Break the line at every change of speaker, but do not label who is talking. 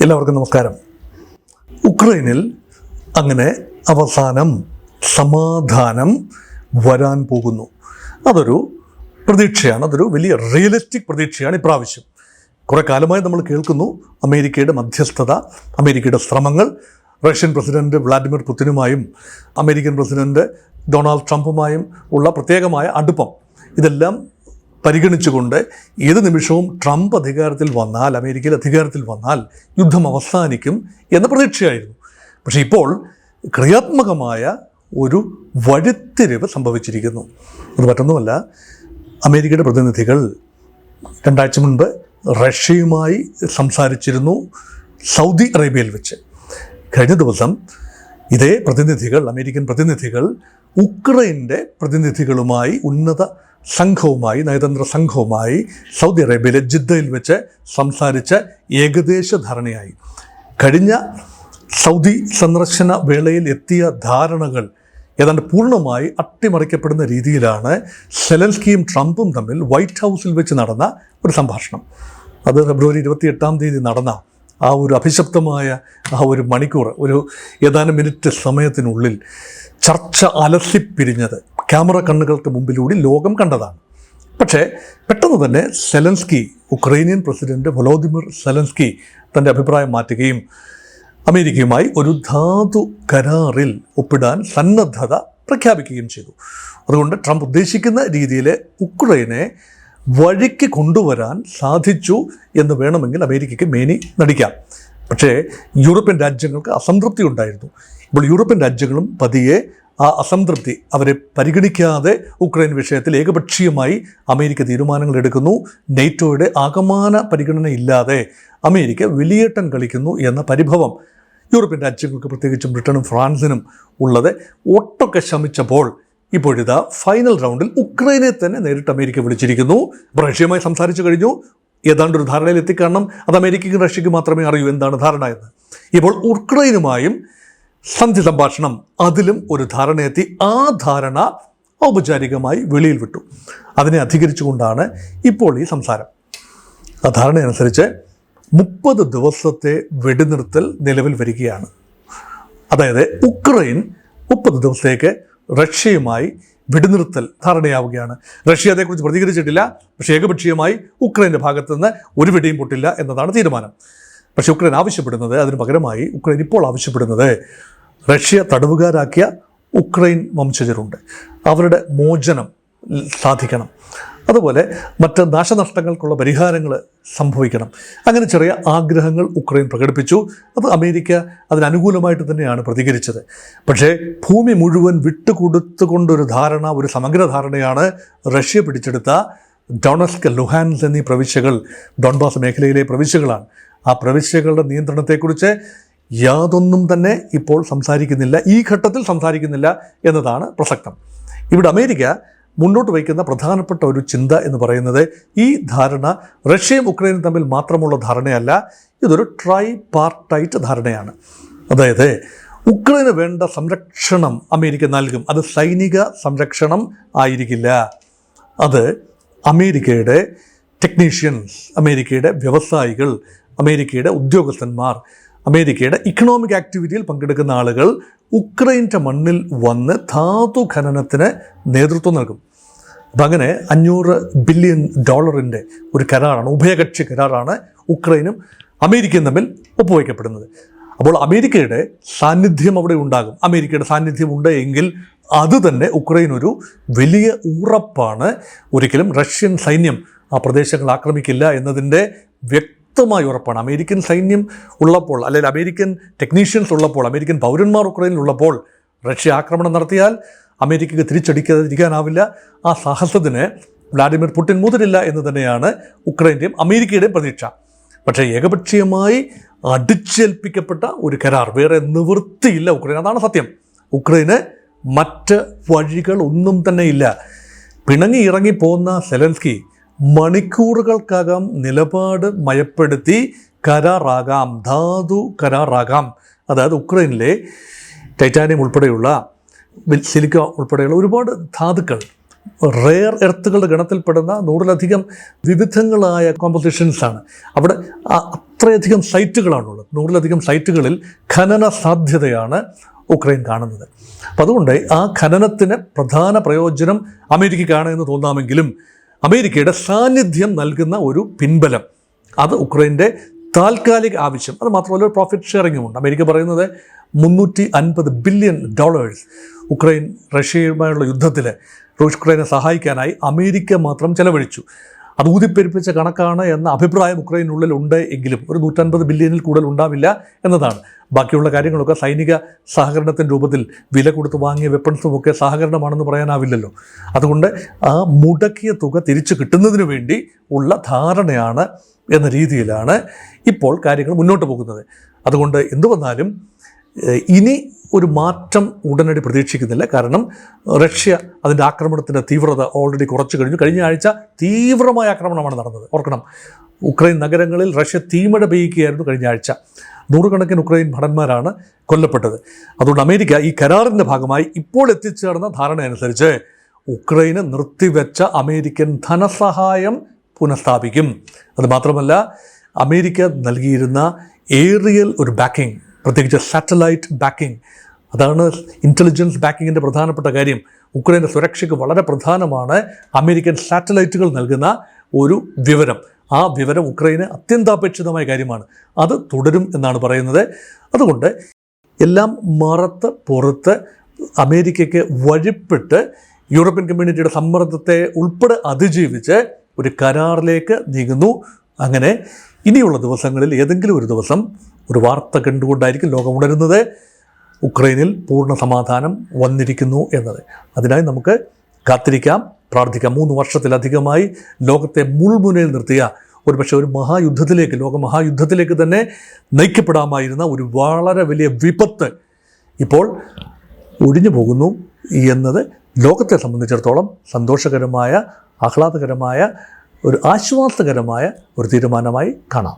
എല്ലാവർക്കും നമസ്കാരം. ഉക്രൈനിൽ അങ്ങനെ അവസാനം സമാധാനം വരാൻ പോകുന്നു. അതൊരു പ്രതീക്ഷയാണ്, അതൊരു വലിയ റിയലിസ്റ്റിക് പ്രതീക്ഷയാണ്. ഇപ്രാവശ്യം കുറേ കാലമായി നമ്മൾ കേൾക്കുന്നു അമേരിക്കയുടെ മധ്യസ്ഥത, അമേരിക്കയുടെ ശ്രമങ്ങൾ, റഷ്യൻ പ്രസിഡന്റ് വ്ളാഡിമിർ പുടിനുമായും അമേരിക്കൻ പ്രസിഡന്റ് ഡൊണാൾഡ് ട്രംപുമായും ഉള്ള പ്രത്യേകമായ അടുപ്പം, ഇതെല്ലാം പരിഗണിച്ചുകൊണ്ട് ഏത് നിമിഷവും ട്രംപ് അധികാരത്തിൽ വന്നാൽ, അമേരിക്കയിൽ അധികാരത്തിൽ വന്നാൽ യുദ്ധം അവസാനിക്കും എന്ന പ്രതീക്ഷയായിരുന്നു. പക്ഷേ ഇപ്പോൾ ക്രിയാത്മകമായ ഒരു വഴിത്തിരിവ് സംഭവിച്ചിരിക്കുന്നു. അത് മറ്റൊന്നുമല്ല, അമേരിക്കയുടെ പ്രതിനിധികൾ 2 ആഴ്ച മുൻപ് റഷ്യയുമായി സംസാരിച്ചിരുന്നു സൗദി അറേബ്യയിൽ വെച്ച്. കഴിഞ്ഞ ദിവസം ഇതേ പ്രതിനിധികൾ, അമേരിക്കൻ പ്രതിനിധികൾ ഉക്രൈൻ്റെ പ്രതിനിധികളുമായി, ഉന്നത സംഘവുമായി, നയതന്ത്ര സംഘവുമായി സൗദി അറേബ്യയിലെ ജിദ്ദയിൽ വെച്ച് സംസാരിച്ച് ഏകദേശ ധാരണയായി. കഴിഞ്ഞ സൗദി സന്ദർശന വേളയിൽ എത്തിയ ധാരണകൾ ഏതാണ്ട് പൂർണ്ണമായി അട്ടിമറിക്കപ്പെടുന്ന രീതിയിലാണ് സെലൻസ്കിയും ട്രംപും തമ്മിൽ വൈറ്റ് ഹൗസിൽ വെച്ച് നടന്ന ഒരു സംഭാഷണം. അത് ഫെബ്രുവരി 28 നടന്ന ആ ഒരു അഭിശപ്തമായ ആ ഒരു മണിക്കൂർ, ഒരു ഏതാനും മിനിറ്റ് സമയത്തിനുള്ളിൽ ചർച്ച അലസിപ്പിരിഞ്ഞത് ക്യാമറ കണ്ണുകൾക്ക് മുമ്പിലൂടെ ലോകം കണ്ടതാണ്. പക്ഷേ പെട്ടെന്ന് തന്നെ Zelensky, Ukrainian president Volodymyr Zelensky തൻ്റെ അഭിപ്രായം മാറ്റുകയും അമേരിക്കയുമായി ഒരു ധാതു കരാറിൽ ഒപ്പിടാൻ സന്നദ്ധത പ്രഖ്യാപിക്കുകയും ചെയ്തു. അതുകൊണ്ട് ട്രംപ് ഉദ്ദേശിക്കുന്ന രീതിയിൽ ഉക്രൈനെ വഴിക്ക് കൊണ്ടുവരാൻ സാധിച്ചു എന്ന് വേണമെങ്കിൽ അമേരിക്കയ്ക്ക് മേനി നടിക്കാം. പക്ഷേ യൂറോപ്യൻ രാജ്യങ്ങൾക്ക് അസംതൃപ്തി ഉണ്ടായിരുന്നു. ഇപ്പോൾ യൂറോപ്യൻ രാജ്യങ്ങളും പതിയെ ആ അസംതൃപ്തി അവരെ പരിഗണിക്കാതെ ഉക്രൈൻ വിഷയത്തിൽ ഏകപക്ഷീയമായി അമേരിക്ക തീരുമാനങ്ങൾ എടുക്കുന്നു. നെയ്റ്റോയുടെ ആകമാന പരിഗണന ഇല്ലാതെ അമേരിക്ക വലിയേട്ടൻ കളിക്കുന്നു എന്ന പരിഭവം യൂറോപ്യൻ രാജ്യങ്ങൾക്ക്, പ്രത്യേകിച്ചും ബ്രിട്ടനും ഫ്രാൻസിനും ഉള്ളത് ഒട്ടൊക്കെ ശമിച്ചപ്പോൾ ഇപ്പോഴിതാ ഫൈനൽ റൗണ്ടിൽ ഉക്രൈനെ തന്നെ നേരിട്ട് അമേരിക്ക വിളിച്ചിരിക്കുന്നു. റഷ്യയുമായി സംസാരിച്ചു കഴിഞ്ഞു, ഏതാണ്ട് ഒരു ധാരണയിൽ എത്തിക്കാരണം. അത് അമേരിക്കയ്ക്കും റഷ്യയ്ക്ക് മാത്രമേ അറിയൂ എന്താണ് ധാരണ എന്ന്. ഇപ്പോൾ ഉക്രൈനുമായും സന്ധി സംഭാഷണം, അതിലും ഒരു ധാരണയെത്തി. ആ ധാരണ ഔപചാരികമായി വെളിയിൽ വിട്ടു. അതിനെ അധികരിച്ചുകൊണ്ടാണ് ഇപ്പോൾ ഈ സംസാരം. ആ ധാരണയനുസരിച്ച് 30 ദിവസത്തെ വെടിനിർത്തൽ നിലവിൽ വരികയാണ്. അതായത് ഉക്രൈൻ 30 ദിവസത്തേക്ക് റഷ്യയുമായി വെടിനിർത്തൽ ധാരണയാവുകയാണ്. റഷ്യ അതേക്കുറിച്ച് പ്രതികരിച്ചിട്ടില്ല. പക്ഷേ ഏകപക്ഷീയമായി ഉക്രൈൻ്റെ ഭാഗത്തു നിന്ന് ഒരു വെടിയും പൊട്ടില്ല എന്നതാണ് തീരുമാനം. പക്ഷേ ഉക്രൈൻ ആവശ്യപ്പെടുന്നത്, അതിന് പകരമായി ഉക്രൈൻ ഇപ്പോൾ ആവശ്യപ്പെടുന്നത്, റഷ്യ തടവുകാരാക്കിയ ഉക്രൈൻ വംശജരുണ്ട്, അവരുടെ മോചനം സാധിക്കണം. അതുപോലെ മറ്റ് നാശനഷ്ടങ്ങൾക്കുള്ള പരിഹാരങ്ങൾ സംഭവിക്കണം. അങ്ങനെ ചെറിയ ആഗ്രഹങ്ങൾ ഉക്രൈൻ പ്രകടിപ്പിച്ചു. അത് അമേരിക്ക അതിനനുകൂലമായിട്ട് തന്നെയാണ് പ്രതികരിച്ചത്. പക്ഷേ ഭൂമി മുഴുവൻ വിട്ടുകൊടുത്തുകൊണ്ടൊരു ധാരണ, ഒരു സമഗ്ര ധാരണയാണ് റഷ്യ പിടിച്ചെടുത്ത ഡൊണസ്ക്, ലുഹാൻസ് എന്നീ പ്രവിശ്യകൾ, ഡോൺബാസ് മേഖലയിലെ പ്രവിശ്യകളാണ്. ആ പ്രവിശ്യകളുടെ നിയന്ത്രണത്തെക്കുറിച്ച് യാതൊന്നും തന്നെ ഇപ്പോൾ സംസാരിക്കുന്നില്ല, ഈ ഘട്ടത്തിൽ സംസാരിക്കുന്നില്ല എന്നതാണ് പ്രസക്തം. ഇവിടെ അമേരിക്ക മുന്നോട്ട് വയ്ക്കുന്ന പ്രധാനപ്പെട്ട ഒരു ചിന്ത എന്ന് പറയുന്നത്, ഈ ധാരണ റഷ്യയും ഉക്രൈനും തമ്മിൽ മാത്രമുള്ള ധാരണയല്ല, ഇതൊരു ട്രൈ പാർട്ടൈറ്റ് ധാരണയാണ്. അതായത് ഉക്രൈന് വേണ്ട സംരക്ഷണം അമേരിക്ക നൽകും. അത് സൈനിക സംരക്ഷണം ആയിരിക്കില്ല, അത് അമേരിക്കയുടെ ടെക്നീഷ്യൻസ്, അമേരിക്കയുടെ വ്യവസായികൾ, അമേരിക്കയുടെ ഉദ്യോഗസ്ഥന്മാർ, അമേരിക്കയുടെ ഇക്കണോമിക് ആക്ടിവിറ്റിയിൽ പങ്കെടുക്കുന്ന ആളുകൾ ഉക്രൈൻ്റെ മണ്ണിൽ വന്ന് ധാതു ഖനനത്തിന് നേതൃത്വം നൽകും. അപ്പം അങ്ങനെ $500 ബില്യൺ ഒരു കരാറാണ്, ഉഭയകക്ഷി കരാറാണ് ഉക്രൈനും അമേരിക്കയും തമ്മിൽ ഒപ്പുവയ്ക്കപ്പെടുന്നത്. അപ്പോൾ അമേരിക്കയുടെ സാന്നിധ്യം അവിടെ ഉണ്ടാകും. അമേരിക്കയുടെ സാന്നിധ്യം ഉണ്ട് എങ്കിൽ അത് തന്നെ ഉക്രൈൻ ഒരു വലിയ ഉറപ്പാണ്. ഒരിക്കലും റഷ്യൻ സൈന്യം ആ പ്രദേശങ്ങൾ ആക്രമിക്കില്ല എന്നതിൻ്റെ വ്യക്തമായ ഉറപ്പാണ്. അമേരിക്കൻ സൈന്യം ഉള്ളപ്പോൾ, അല്ലെങ്കിൽ അമേരിക്കൻ ടെക്നീഷ്യൻസ് ഉള്ളപ്പോൾ, അമേരിക്കൻ പൗരന്മാർ ഉക്രൈനിൽ ഉള്ളപ്പോൾ റഷ്യ ആക്രമണം നടത്തിയാൽ അമേരിക്കയ്ക്ക് തിരിച്ചടിക്കാതിരിക്കാനാവില്ല. ആ സാഹസത്തിന് വ്ളാഡിമിർ പുടിൻ മുതിരില്ല എന്ന് തന്നെയാണ് ഉക്രൈൻ്റെയും അമേരിക്കയുടെയും പ്രതീക്ഷ. പക്ഷേ ഏകപക്ഷീയമായി അടിച്ചേൽപ്പിക്കപ്പെട്ട ഒരു കരാർ, വേറെ നിവൃത്തിയില്ല ഉക്രൈൻ, അതാണ് സത്യം. ഉക്രൈന് മറ്റ് വഴികൾ ഒന്നും തന്നെ ഇല്ല. പിണങ്ങി ഇറങ്ങിപ്പോന്ന സെലൻസ്കി മണിക്കൂറുകൾക്കകം നിലപാട് മയപ്പെടുത്തി കരാറാകാം, ധാതു കരാറാകാം. അതായത് ഉക്രൈനിലെ ടൈറ്റാനിയം ഉൾപ്പെടെയുള്ള, സിലിക്ക ഉൾപ്പെടെയുള്ള ഒരുപാട് ധാതുക്കൾ, റെയർ എർത്തുകളുടെ ഗണത്തിൽപ്പെടുന്ന 100-ലധികം വിവിധങ്ങളായ കോമ്പോസിഷൻസാണ് അവിടെ. അത്രയധികം സൈറ്റുകളാണുള്ളത്, 100-ലധികം സൈറ്റുകളിൽ ഖനന സാധ്യതയാണ് ഉക്രൈൻ കാണുന്നത്. അപ്പം അതുകൊണ്ട് ആ ഖനനത്തിന് പ്രധാന പ്രയോജനം അമേരിക്കയ്ക്കാണ് എന്ന് തോന്നാമെങ്കിലും അമേരിക്കയുടെ സാന്നിധ്യം നൽകുന്ന ഒരു പിൻബലം, അത് ഉക്രൈൻ്റെ താൽക്കാലിക ആവശ്യം, അത് മാത്രമല്ല പ്രോഫിറ്റ് ഷെയറിങ്ങും ഉണ്ട്. അമേരിക്ക പറയുന്നത് $350 ബില്യൺ ഉക്രൈൻ റഷ്യയുമായുള്ള യുദ്ധത്തിൽ ഉക്രൈനെ സഹായിക്കാനായി അമേരിക്ക മാത്രം ചെലവഴിച്ചു. അത് ഊതിപ്പെരുപ്പിച്ച കണക്കാണ് എന്ന അഭിപ്രായം ഉക്രൈനുള്ളിൽ ഉണ്ട് എങ്കിലും ഒരു 150 ബില്യണിൽ കൂടുതൽ ഉണ്ടാവില്ല എന്നതാണ്. ബാക്കിയുള്ള കാര്യങ്ങളൊക്കെ സൈനിക സഹകരണത്തിൻ്റെ രൂപത്തിൽ വില കൊടുത്ത് വാങ്ങിയ വെപ്പൺസുമൊക്കെ സഹകരണമാണെന്ന് പറയാനാവില്ലല്ലോ. അതുകൊണ്ട് ആ മുടക്കിയ തുക തിരിച്ചു കിട്ടുന്നതിന് വേണ്ടി ഉള്ള ധാരണയാണ് എന്ന രീതിയിലാണ് ഇപ്പോൾ കാര്യങ്ങൾ മുന്നോട്ട് പോകുന്നത്. അതുകൊണ്ട് എന്തു വന്നാലും ഇനി ഒരു മാറ്റം ഉടനടി പ്രതീക്ഷിക്കുന്നില്ല. കാരണം റഷ്യ അതിൻ്റെ ആക്രമണത്തിൻ്റെ തീവ്രത ഓൾറെഡി കുറച്ചു കഴിഞ്ഞു. കഴിഞ്ഞ ആഴ്ച തീവ്രമായ ആക്രമണമാണ് നടന്നത്. ഓർക്കണം, ഉക്രൈൻ നഗരങ്ങളിൽ റഷ്യ തീമഴ പെയ്യുകയായിരുന്നു കഴിഞ്ഞ ആഴ്ച. 100 ഉക്രൈൻ ഭടന്മാരാണ് കൊല്ലപ്പെട്ടത്. അതുകൊണ്ട് അമേരിക്ക ഈ കരാറിൻ്റെ ഭാഗമായി ഇപ്പോൾ എത്തിച്ചേർന്ന ധാരണ അനുസരിച്ച് ഉക്രൈന് നിർത്തിവെച്ച അമേരിക്കൻ ധനസഹായം പുനഃസ്ഥാപിക്കും. അതുമാത്രമല്ല, അമേരിക്ക നൽകിയിരുന്ന ഏറിയൽ ഒരു ബാക്കിംഗ്, പ്രത്യേകിച്ച് സാറ്റലൈറ്റ് ബാക്കിംഗ്, അതാണ് ഇൻ്റലിജൻസ് ബാക്കിങ്ങിൻ്റെ പ്രധാനപ്പെട്ട കാര്യം. ഉക്രൈൻ്റെ സുരക്ഷയ്ക്ക് വളരെ പ്രധാനമാണ് അമേരിക്കൻ സാറ്റലൈറ്റുകൾ നൽകുന്ന ഒരു വിവരം. ആ വിവരം ഉക്രൈന് അത്യന്താപേക്ഷിതമായ കാര്യമാണ്. അത് തുടരും എന്നാണ് പറയുന്നത്. അതുകൊണ്ട് എല്ലാം മറത്ത് പുറത്ത് അമേരിക്കയ്ക്ക് വഴിപ്പെട്ട് യൂറോപ്യൻ കമ്മ്യൂണിറ്റിയുടെ സമ്മർദ്ദത്തെ ഉൾപ്പെടെ അതിജീവിച്ച് ഒരു കരാറിലേക്ക് നീങ്ങുന്നു. അങ്ങനെ ഇനിയുള്ള ദിവസങ്ങളിൽ ഏതെങ്കിലും ഒരു ദിവസം ഒരു വാർത്ത കണ്ടുകൊണ്ടായിരിക്കും ലോകം ഉണരുന്നത്, ഉക്രൈനിൽ പൂർണ്ണ സമാധാനം വന്നിരിക്കുന്നു എന്നത്. അതിനായി നമുക്ക് കാത്തിരിക്കാം, പ്രാർത്ഥിക്കാം. 3 വർഷത്തിലധികമായി ലോകത്തെ മുൾമുനയിൽ നിർത്തിയ ഒരുപക്ഷെ ഒരു മഹായുദ്ധത്തിലേക്ക്, ലോകമഹായുദ്ധത്തിലേക്ക് തന്നെ നയിക്കപ്പെടാമായിരുന്ന ഒരു വളരെ വലിയ വിപത്ത് ഇപ്പോൾ ഒഴിഞ്ഞു പോകുന്നു എന്നത് ലോകത്തെ സംബന്ധിച്ചിടത്തോളം സന്തോഷകരമായ, ആഹ്ലാദകരമായ, ഒരു ആശ്വാസകരമായ ഒരു തീരുമാനമായി കാണാം.